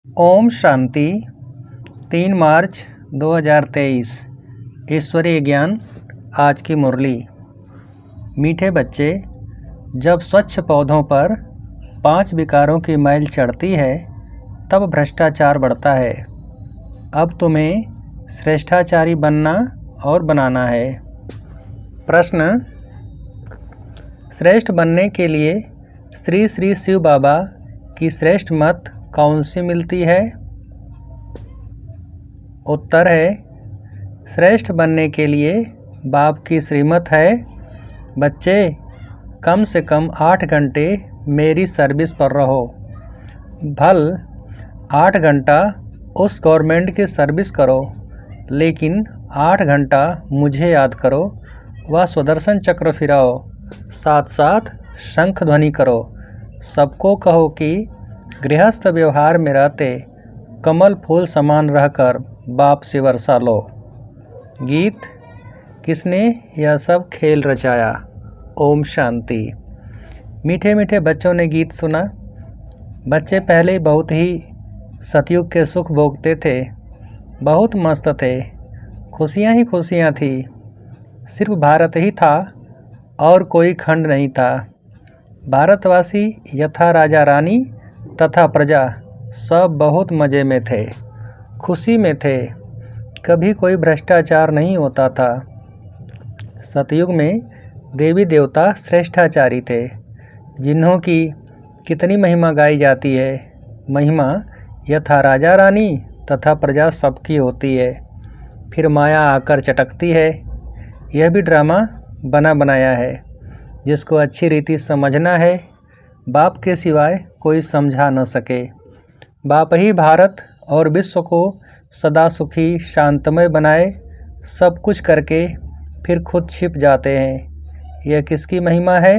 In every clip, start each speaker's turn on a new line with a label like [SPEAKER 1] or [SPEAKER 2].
[SPEAKER 1] ओम शांति। 3 मार्च 2023 ईश्वरीय ज्ञान। आज की मुरली। मीठे बच्चे, जब स्वच्छ पौधों पर 5 विकारों की मैल चढ़ती है तब भ्रष्टाचार बढ़ता है। अब तुम्हें श्रेष्ठाचारी बनना और बनाना है। प्रश्न: श्रेष्ठ बनने के लिए श्री श्री शिव बाबा की श्रेष्ठ मत कौन सी मिलती है? उत्तर है, श्रेष्ठ बनने के लिए बाप की श्रीमत है, बच्चे कम से कम 8 घंटे मेरी सर्विस पर रहो। भल 8 घंटा उस गवर्नमेंट की सर्विस करो, लेकिन 8 घंटा मुझे याद करो व सुदर्शन चक्र फिराओ, साथ साथ शंख ध्वनि करो। सबको कहो कि गृहस्थ व्यवहार में रहते कमल फूल समान रहकर बाप से वर्षा लो। गीत: किसने यह सब खेल रचाया? ओम शांति। मीठे मीठे बच्चों ने गीत सुना। बच्चे पहले बहुत ही सतयुग के सुख भोगते थे, बहुत मस्त थे, खुशियाँ ही खुशियाँ थी। सिर्फ भारत ही था और कोई खंड नहीं था। भारतवासी यथा राजा रानी तथा प्रजा सब बहुत मज़े में थे, खुशी में थे। कभी कोई भ्रष्टाचार नहीं होता था। सतयुग में देवी देवता श्रेष्ठाचारी थे, जिन्हों की कितनी महिमा गाई जाती है। महिमा यथा राजा रानी तथा प्रजा सबकी होती है, फिर माया आकर चटकती है। यह भी ड्रामा बना बनाया है, जिसको अच्छी रीति समझना है। बाप के सिवाय कोई समझा न सके। बाप ही भारत और विश्व को सदा सुखी शांतमय बनाए, सब कुछ करके फिर खुद छिप जाते हैं। यह किसकी महिमा है?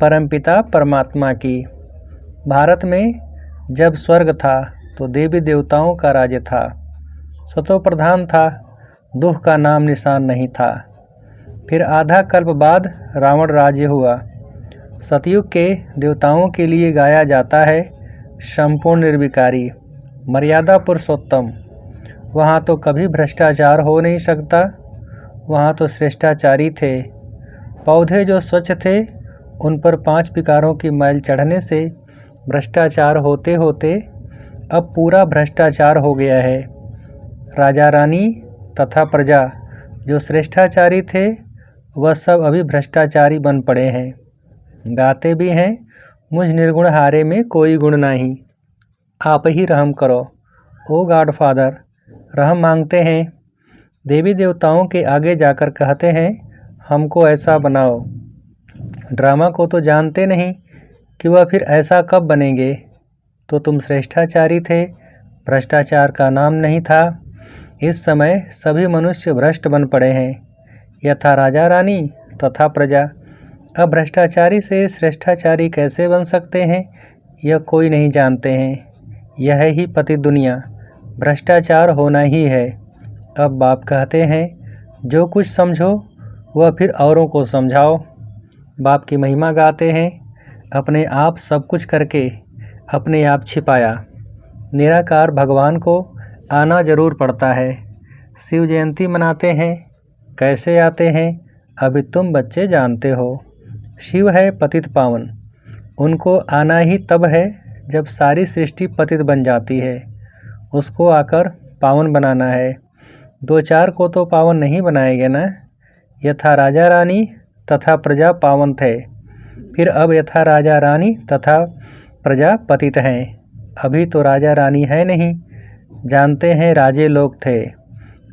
[SPEAKER 1] परमपिता परमात्मा की। भारत में जब स्वर्ग था तो देवी देवताओं का राज्य था, सतो प्रधान था, दुख का नाम निशान नहीं था। फिर आधा कल्प बाद रावण राज्य हुआ। सतयुग के देवताओं के लिए गाया जाता है संपूर्ण निर्विकारी, मर्यादा पुरुषोत्तम। वहाँ तो कभी भ्रष्टाचार हो नहीं सकता, वहाँ तो श्रेष्ठाचारी थे। पौधे जो स्वच्छ थे उन पर 5 विकारों की मैल चढ़ने से भ्रष्टाचार होते होते अब पूरा भ्रष्टाचार हो गया है। राजा रानी तथा प्रजा जो श्रेष्ठाचारी थे वह सब अभी भ्रष्टाचारी बन पड़े हैं। गाते भी हैं, मुझ निर्गुण हारे में कोई गुण नहीं, आप ही रहम करो ओ गॉड फादर। रहम मांगते हैं। देवी देवताओं के आगे जाकर कहते हैं, हमको ऐसा बनाओ। ड्रामा को तो जानते नहीं कि वह फिर ऐसा कब बनेंगे। तो तुम श्रेष्ठाचारी थे, भ्रष्टाचार का नाम नहीं था। इस समय सभी मनुष्य भ्रष्ट बन पड़े हैं, यथा राजा रानी तथा प्रजा। अब भ्रष्टाचारी से श्रेष्ठाचारी कैसे बन सकते हैं, यह कोई नहीं जानते हैं। यह ही पति दुनिया, भ्रष्टाचार होना ही है। अब बाप कहते हैं, जो कुछ समझो वह फिर औरों को समझाओ। बाप की महिमा गाते हैं, अपने आप सब कुछ करके अपने आप छिपाया। निराकार भगवान को आना जरूर पड़ता है। शिव जयंती मनाते हैं, कैसे आते हैं अभी तुम बच्चे जानते हो। शिव है पतित पावन, उनको आना ही तब है जब सारी सृष्टि पतित बन जाती है। उसको आकर पावन बनाना है। 2-4 को तो पावन नहीं बनाएंगे ना। यथा राजा रानी तथा प्रजा पावन थे, फिर अब यथा राजा रानी तथा प्रजा पतित हैं। अभी तो राजा रानी है नहीं, जानते हैं राजे लोग थे,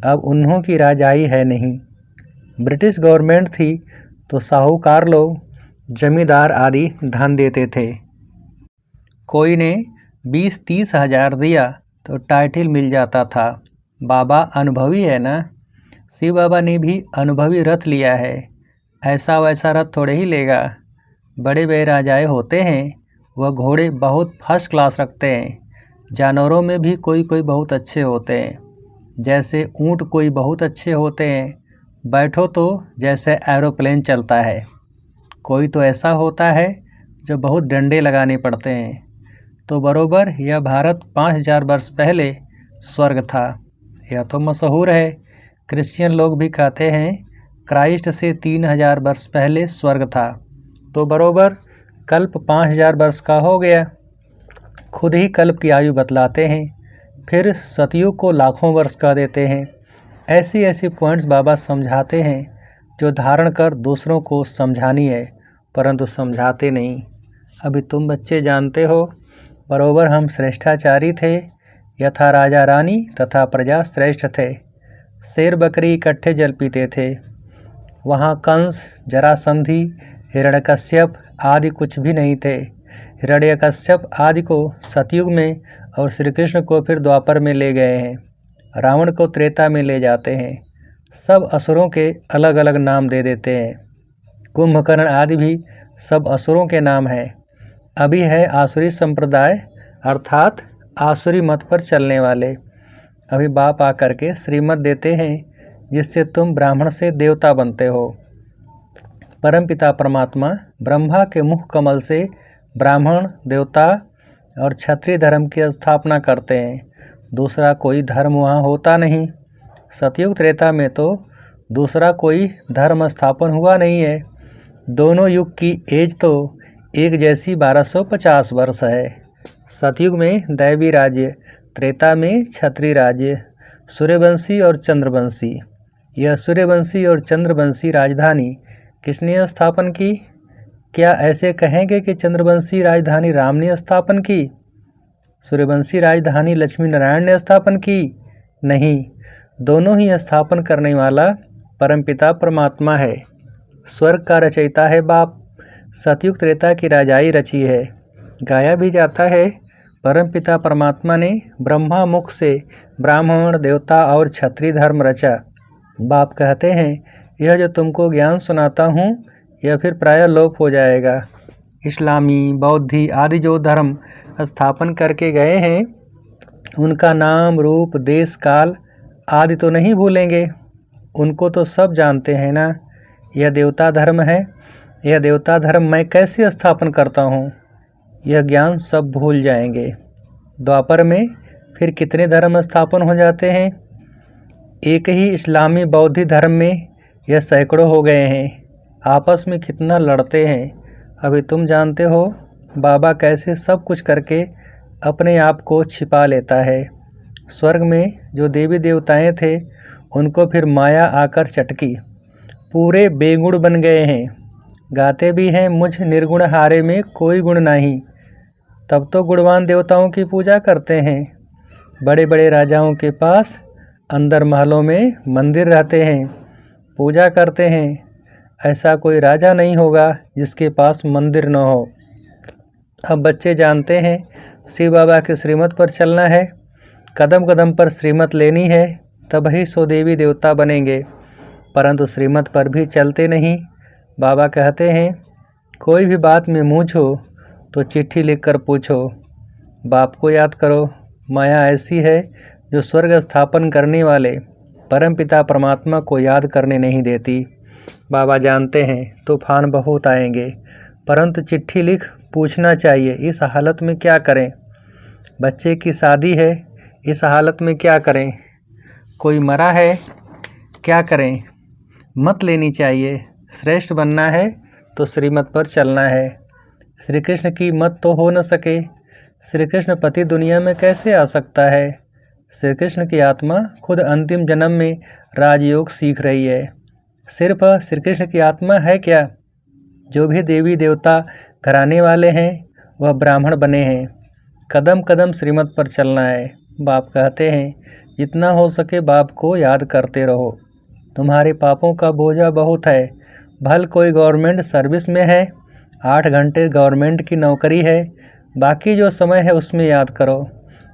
[SPEAKER 1] अब उन्हों की राजाई है नहीं। ब्रिटिश गवर्नमेंट थी तो साहूकार लोग, जमींदार आदि धन देते थे। कोई ने 20-30 हज़ार दिया तो टाइटल मिल जाता था। बाबा अनुभवी है ना। शिव बाबा ने भी अनुभवी रथ लिया है, ऐसा वैसा रथ थोड़े ही लेगा। बड़े बड़े राजाए होते हैं, वह घोड़े बहुत फर्स्ट क्लास रखते हैं। जानवरों में भी कोई कोई बहुत अच्छे होते हैं, जैसे ऊँट कोई बहुत अच्छे होते हैं, बैठो तो जैसे एरोप्लेन चलता है। कोई तो ऐसा होता है जो बहुत डंडे लगाने पड़ते हैं। तो बरोबर यह भारत 5000 वर्ष पहले स्वर्ग था। यह तो मशहूर है, क्रिश्चियन लोग भी कहते हैं क्राइस्ट से 3000 वर्ष पहले स्वर्ग था। तो बरोबर कल्प 5000 वर्ष का हो गया। खुद ही कल्प की आयु बतलाते हैं, फिर सतयुग को लाखों वर्ष का देते हैं। ऐसी ऐसी पॉइंट्स बाबा समझाते हैं जो धारण कर दूसरों को समझानी है, परंतु समझाते नहीं। अभी तुम बच्चे जानते हो, बरोबर हम श्रेष्ठाचारी थे, यथा राजा रानी तथा प्रजा श्रेष्ठ थे। शेर बकरी इकट्ठे जल पीते थे। वहाँ कंस, जरासंधि, हिरण्यकश्यप आदि कुछ भी नहीं थे। हिरण्यकश्यप आदि को सतयुग में और श्री कृष्ण को फिर द्वापर में ले गए हैं। रावण को त्रेता में ले जाते हैं। सब असुरों के अलग अलग नाम दे देते हैं। कुंभकर्ण आदि भी सब असुरों के नाम हैं। अभी है आसुरी संप्रदाय, अर्थात आसुरी मत पर चलने वाले। अभी बाप आकर के श्रीमत देते हैं, जिससे तुम ब्राह्मण से देवता बनते हो। परमपिता परमात्मा ब्रह्मा के मुख कमल से ब्राह्मण, देवता और क्षत्रिय धर्म की स्थापना करते हैं। दूसरा कोई धर्म वहाँ होता नहीं। सतयुग त्रेता में तो दूसरा कोई धर्म स्थापन हुआ नहीं है। दोनों युग की एज तो एक जैसी 1250 वर्ष है। सतयुग में दैवी राज्य, त्रेता में क्षत्रिय राज्य, सूर्यवंशी और चंद्रवंशी। यह सूर्यवंशी और चंद्रवंशी राजधानी किसने स्थापन की? क्या ऐसे कहेंगे कि चंद्रवंशी राजधानी राम ने स्थापन की? सूर्यवंशी राजधानी लक्ष्मी नारायण ने स्थापन की? नहीं, दोनों ही स्थापन करने वाला परमपिता परमात्मा है। स्वर्ग का रचयिता है बाप। सतयुग त्रेता की राजाई रची है। गाया भी जाता है, परमपिता परमात्मा ने ब्रह्मा मुख से ब्राह्मण, देवता और क्षत्रिय धर्म रचा। बाप कहते हैं, यह जो तुमको ज्ञान सुनाता हूँ, यह फिर प्रायः लोप हो जाएगा। इस्लामी, बौद्धि आदि जो धर्म स्थापन करके गए हैं, उनका नाम, रूप, देश, काल आदि तो नहीं भूलेंगे। उनको तो सब जानते हैं ना। यह देवता धर्म है, यह देवता धर्म मैं कैसे स्थापन करता हूँ, यह ज्ञान सब भूल जाएंगे। द्वापर में फिर कितने धर्म स्थापन हो जाते हैं। एक ही इस्लामी बौद्ध धर्म में यह सैकड़ों हो गए हैं। आपस में कितना लड़ते हैं। अभी तुम जानते हो बाबा कैसे सब कुछ करके अपने आप को छिपा लेता है। स्वर्ग में जो देवी देवताएं थे, उनको फिर माया आकर चटकी, पूरे बेगुण बन गए हैं। गाते भी हैं, मुझ निर्गुण हारे में कोई गुण नहीं। तब तो गुणवान देवताओं की पूजा करते हैं। बड़े बड़े राजाओं के पास अंदर महलों में मंदिर रहते हैं, पूजा करते हैं। ऐसा कोई राजा नहीं होगा जिसके पास मंदिर न हो। अब बच्चे जानते हैं, शिव बाबा के श्रीमत पर चलना है, कदम कदम पर श्रीमत लेनी है, तब ही सो देवी देवता बनेंगे। परंतु श्रीमत पर भी चलते नहीं। बाबा कहते हैं, कोई भी बात में मूझो तो चिट्ठी लिखकर पूछो। बाप को याद करो। माया ऐसी है जो स्वर्ग स्थापन करने वाले परमपिता परमात्मा को याद करने नहीं देती। बाबा जानते हैं तूफान बहुत आएंगे, परंतु चिट्ठी लिख पूछना चाहिए, इस हालत में क्या करें। बच्चे की शादी है, इस हालत में क्या करें। कोई मरा है, क्या करें। मत लेनी चाहिए। श्रेष्ठ बनना है तो श्रीमत पर चलना है। श्री कृष्ण की मत तो हो न सके। श्री कृष्ण पति दुनिया में कैसे आ सकता है। श्री कृष्ण की आत्मा खुद अंतिम जन्म में राजयोग सीख रही है। सिर्फ श्री कृष्ण की आत्मा है क्या। जो भी देवी देवता घराने वाले हैं, वह ब्राह्मण बने हैं। कदम कदम श्रीमत पर चलना है। बाप कहते हैं, जितना हो सके बाप को याद करते रहो। तुम्हारे पापों का बोझा बहुत है। भल कोई गवर्नमेंट सर्विस में है, 8 घंटे गवर्नमेंट की नौकरी है, बाकी जो समय है उसमें याद करो।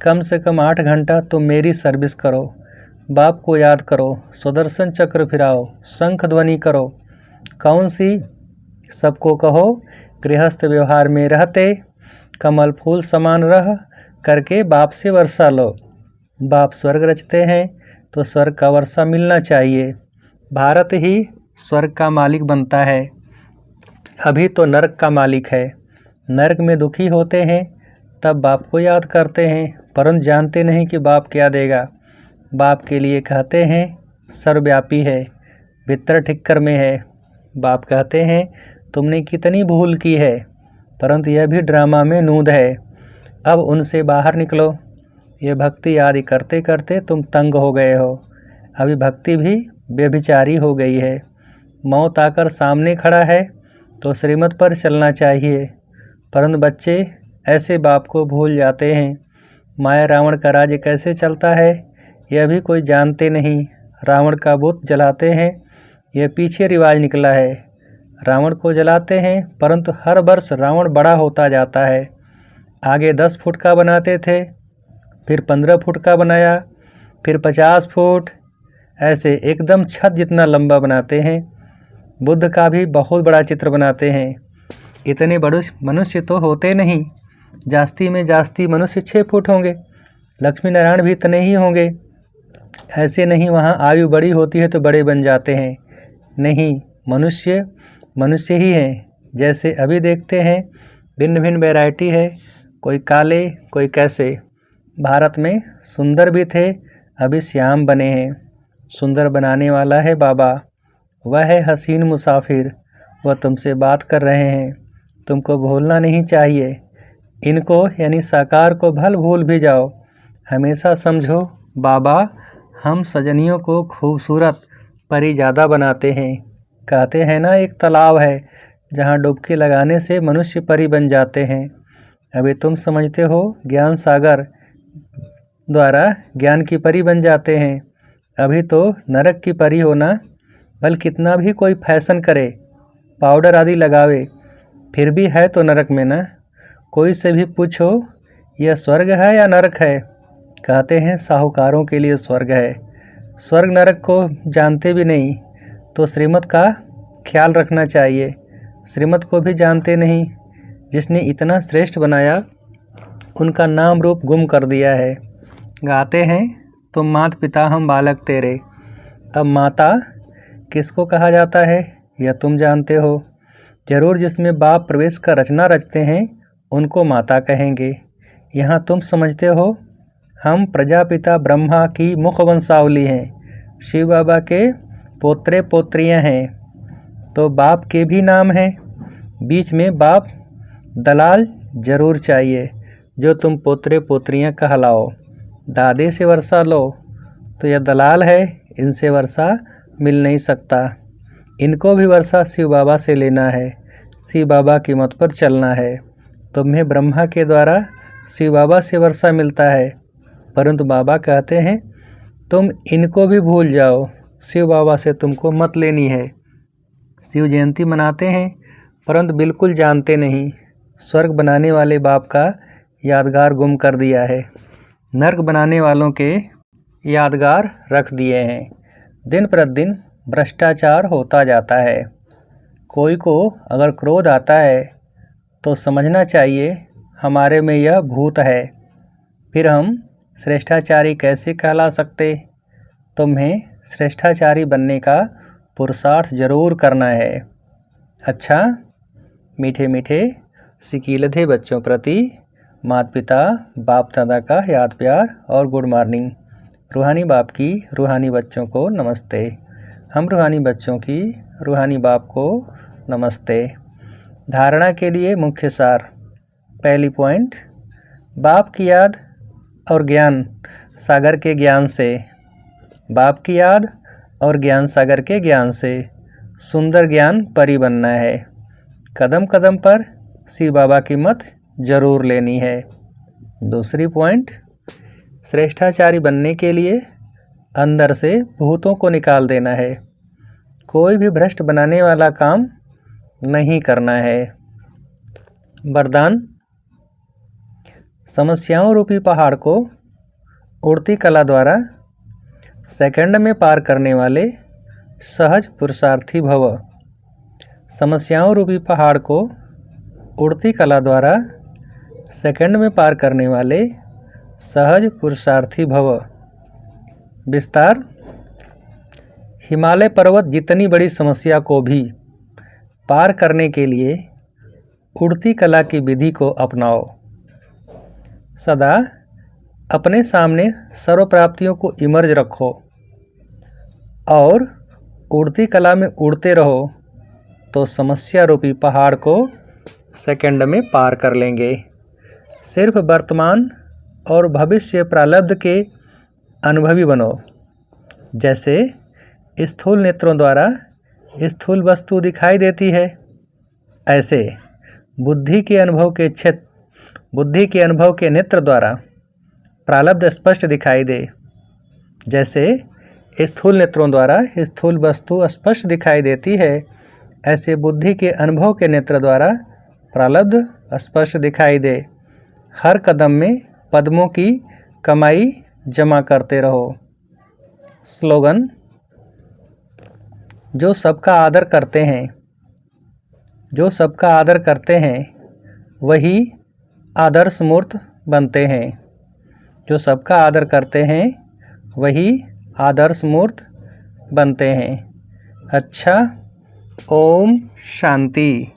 [SPEAKER 1] कम से कम 8 घंटा तुम मेरी सर्विस करो। बाप को याद करो, सुदर्शन चक्र फिराओ, शंख ध्वनि करो। कौन सी? सबको कहो, गृहस्थ व्यवहार में रहते कमल फूल समान रह करके बाप से वर्षा लो। बाप स्वर्ग रचते हैं तो स्वर्ग का वर्षा मिलना चाहिए। भारत ही स्वर्ग का मालिक बनता है। अभी तो नरक का मालिक है। नरक में दुखी होते हैं, तब बाप को याद करते हैं, परंतु जानते नहीं कि बाप क्या देगा। बाप के लिए कहते हैं सर्वव्यापी है, भीतर ठिक्कर में है। बाप कहते हैं तुमने कितनी भूल की है, परंतु यह भी ड्रामा में नूंद है, अब उनसे बाहर निकलो। ये भक्ति आदि करते करते तुम तंग हो गए हो, अभी भक्ति भी व्यभिचारी हो गई है। मौत आकर सामने खड़ा है तो श्रीमत पर चलना चाहिए, परंतु बच्चे ऐसे बाप को भूल जाते हैं। माया रावण का राज्य कैसे चलता है यह भी कोई जानते नहीं। रावण का बुत जलाते हैं, यह पीछे रिवाज निकला है। रावण को जलाते हैं, परंतु हर वर्ष रावण बड़ा होता जाता है। आगे 10 फुट का बनाते थे, फिर 15 फुट का बनाया, फिर 50 फुट, ऐसे एकदम छत जितना लंबा बनाते हैं। बुद्ध का भी बहुत बड़ा चित्र बनाते हैं। इतने बड़े मनुष्य तो होते नहीं, जास्ती में जास्ती मनुष्य 6 फुट होंगे, लक्ष्मी नारायण भी इतने ही होंगे। ऐसे नहीं वहाँ आयु बड़ी होती है तो बड़े बन जाते हैं, नहीं, मनुष्य मनुष्य ही हैं। जैसे अभी देखते हैं भिन्न भिन्न वैरायटी है, कोई काले कोई कैसे। भारत में सुंदर भी थे, अभी श्याम बने हैं। सुंदर बनाने वाला है बाबा, वह है हसीन मुसाफिर, वह तुमसे बात कर रहे हैं। तुमको भूलना नहीं चाहिए इनको, यानी साकार को भल भूल भी जाओ, हमेशा समझो बाबा हम सजनियों को खूबसूरत परी ज़्यादा बनाते हैं। कहते हैं ना एक तालाब है जहाँ डुबकी लगाने से मनुष्य परी बन जाते हैं। अभी तुम समझते हो ज्ञान सागर द्वारा ज्ञान की परी बन जाते हैं, अभी तो नरक की परी होना। बल कितना भी कोई फैशन करे, पाउडर आदि लगावे, फिर भी है तो नरक में ना। कोई से भी पूछो यह स्वर्ग है या नरक है, कहते हैं साहूकारों के लिए स्वर्ग है। स्वर्ग नरक को जानते भी नहीं तो श्रीमत का ख्याल रखना चाहिए। श्रीमत को भी जानते नहीं, जिसने इतना श्रेष्ठ बनाया उनका नाम रूप गुम कर दिया है। गाते हैं तुम माता पिता हम बालक तेरे। अब माता किसको कहा जाता है यह तुम जानते हो जरूर। जिसमें बाप प्रवेश का रचना रचते हैं उनको माता कहेंगे। यहाँ तुम समझते हो हम प्रजापिता ब्रह्मा की मुख वंशावली हैं, शिव बाबा के पोत्रे पोत्रियाँ हैं, तो बाप के भी नाम हैं। बीच में बाप दलाल जरूर चाहिए जो तुम पोत्रे पोत्रियाँ कहलाओ। दादे से वर्षा लो तो यह दलाल है, इनसे वर्षा मिल नहीं सकता। इनको भी वर्षा शिव बाबा से लेना है, शिव बाबा की मत पर चलना है। तुम्हें ब्रह्मा के द्वारा शिव बाबा से वर्षा मिलता है, परंतु बाबा कहते हैं तुम इनको भी भूल जाओ, शिव बाबा से तुमको मत लेनी है। शिव जयंती मनाते हैं परंतु बिल्कुल जानते नहीं, स्वर्ग बनाने वाले बाप का यादगार गुम कर दिया है, नर्क बनाने वालों के यादगार रख दिए हैं। दिन प्रतिदिन भ्रष्टाचार होता जाता है। कोई को अगर क्रोध आता है तो समझना चाहिए हमारे में यह भूत है। फिर हम श्रेष्ठाचारी कैसे कहला सकते? तुम्हें श्रेष्ठाचारी बनने का पुरुषार्थ जरूर करना है। अच्छा, मीठे मीठे सिकीलधे बच्चों प्रति माता पिता बाप दादा का याद प्यार और गुड मॉर्निंग। रूहानी बाप की रूहानी बच्चों को नमस्ते। हम रूहानी बच्चों की रूहानी बाप को नमस्ते। धारणा के लिए मुख्य सार। पहली पॉइंट, बाप की याद और ज्ञान सागर के ज्ञान से, बाप की याद और ज्ञान सागर के ज्ञान से सुंदर ज्ञान परी बनना है। कदम कदम पर शिव बाबा की मत जरूर लेनी है। दूसरी पॉइंट, श्रेष्ठाचारी बनने के लिए अंदर से भूतों को निकाल देना है। कोई भी भ्रष्ट बनाने वाला काम नहीं करना है। वरदान, समस्याओं रूपी पहाड़ को उड़ती कला द्वारा सेकंड में पार करने वाले सहज पुरुषार्थी भव। समस्याओं रूपी पहाड़ को उड़ती कला द्वारा सेकंड में पार करने वाले सहज पुरुषार्थी भव। विस्तार, हिमालय पर्वत जितनी बड़ी समस्या को भी पार करने के लिए उड़ती कला की विधि को अपनाओ। सदा अपने सामने सर्व प्राप्तियों को इमर्ज रखो और उड़ती कला में उड़ते रहो तो समस्या रूपी पहाड़ को सेकंड में पार कर लेंगे। सिर्फ वर्तमान और भविष्य प्रारब्ध के अनुभवी बनो। जैसे स्थूल नेत्रों द्वारा स्थूल वस्तु दिखाई देती है, ऐसे बुद्धि के अनुभव के नेत्र द्वारा प्रारब्ध स्पष्ट दिखाई दे। जैसे स्थूल नेत्रों द्वारा स्थूल वस्तु स्पष्ट दिखाई देती है, ऐसे बुद्धि के अनुभव के नेत्र द्वारा प्रारब्ध स्पष्ट दिखाई दे। हर कदम में पद्मों की कमाई जमा करते रहो। स्लोगन: जो सबका आदर करते हैं वही आदर्श मूर्त बनते हैं। जो सबका आदर करते हैं वही आदर्श मूर्त बनते हैं। अच्छा, ओम शांति।